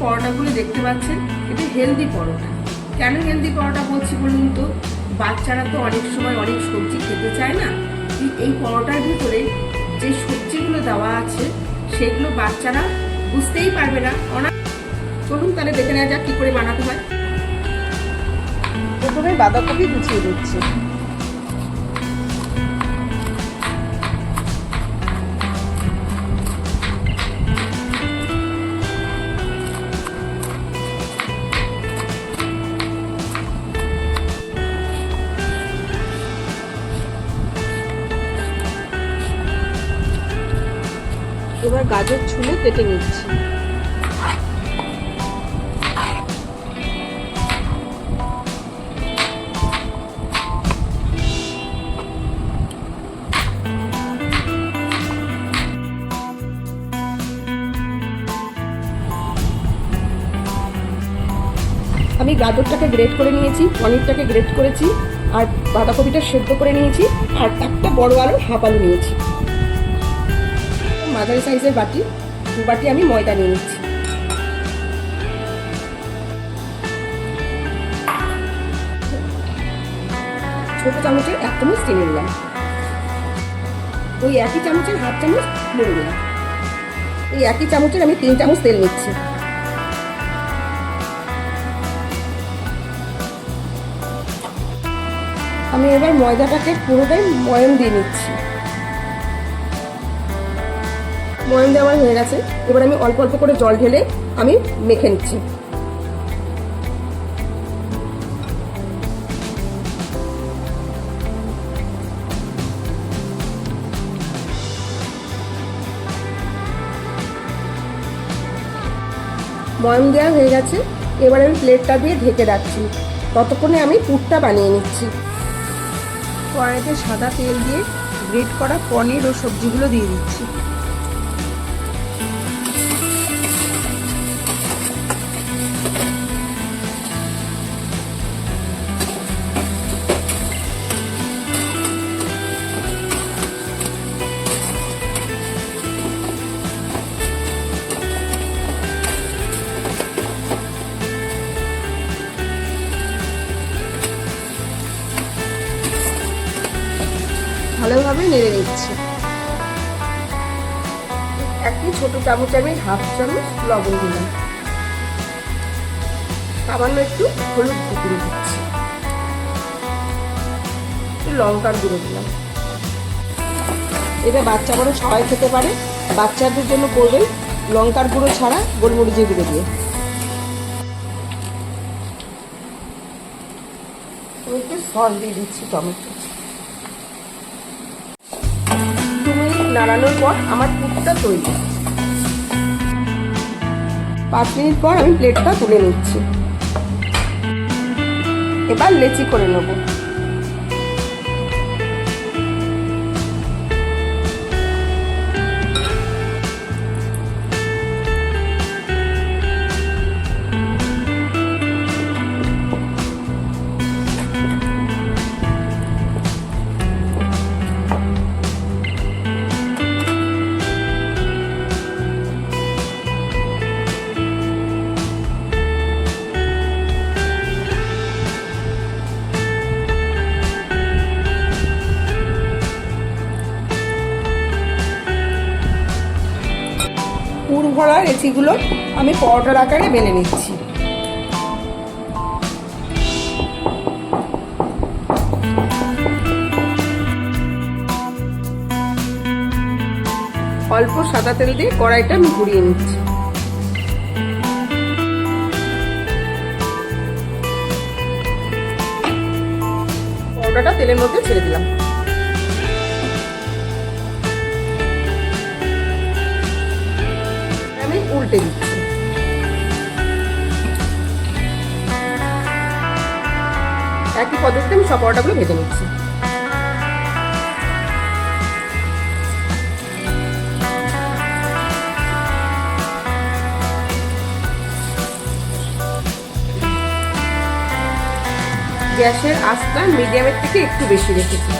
পরোটাগুলো দেখতে পাচ্ছেন, এটা হেলদি পরোটা। কেন হেলদি পরোটা বলছি বলুন তো? বাচ্চারা তো অনেক সময় অনেক সবজি খেতে চায় না। এই পরোটার ভিতরে যে সবজিগুলো দেওয়া আছে সেগুলো বাচ্চারা বুঝতেই পারবে না। চলুন তাহলে দেখে নেওয়া যাক কি করে বানাতে হয়। প্রথমে বাঁধাকপি কুচিয়ে দিচ্ছি। এবার গাজর ছুলে কেটে নিচ্ছি। আমি গাজরটাকে গ্রেট করে নিয়েছি, পনিরটাকে গ্রেট করেছি, আর বাঁধাকপিটা সেদ্ধ করে নিয়েছি, আর একটা বড় আলু হাফ আলু নিয়েছি। মাঝারি সাইজের বাটি, 2 বাটি আমি ময়দা নিয়ে নিচ্ছি। ছোট চামচের 1 চামচ চিনি নিলাম, ওই একই চামচের হাফ চামচ নুন নিলাম। এই একই চামচের আমি 3 চামচ তেল নিচ্ছি। আমি এবার ময়দাটাকে পুরোটাই ময়ম দিয়ে নিচ্ছি। ময়ম দেওয়া হয়ে গেছে, এবার আমি অল্প অল্প করে জল ঢেলে আমি মেখে নিচ্ছি। ময়ম দেওয়া হয়ে গেছে, এবার আমি প্লেটটা দিয়ে ঢেকে রাখছি। ততক্ষণে আমি পুরটা বানিয়ে নিচ্ছি। কড়াইতে সাদা তেল দিয়ে গ্রেট করা পনির ও সবজিগুলো দিয়ে দিচ্ছি। ভালোভাবে নেড়ে নিচ্ছি। একটি ছোট চামচ আমি হাফ চামচ লবণ দিলাম, সামান্য একটু হলুদ গুঁড়ো দিচ্ছি, একটু লঙ্কার গুঁড়ো দিলাম। এটা বাচ্চা বড় সবাই খেতে পারে, বাচ্চাদের জন্য করবেন লঙ্কার গুঁড়ো ছাড়া গোলমরিচের গুঁড়ো দিয়ে। একটু সস দিয়ে দিচ্ছি, টমেটো। 2 মিনিট নাড়ানোর পর আমার পুরটা তৈরি। 5 মিনিট পর আমি প্লেটটা তুলে নিচ্ছি। এবার লেচি করে নেব। পুর ভরা লেচিগুলো আমি পরোটার আকারে বেলে নিচ্ছি। অল্প সাদা তেল দিয়ে কড়াইটা আমি ঘুরিয়ে নিচ্ছি। পরোটাটা তেলের মধ্যে ছেড়ে দিলাম। উল্টে দিচ্ছি। একই পদ্ধতিতে আমি সব পরোটাগুলো ভেজে নিচ্ছি। গ্যাসের আঁচটা মিডিয়ামের থেকে একটু বেশি রেখেছি।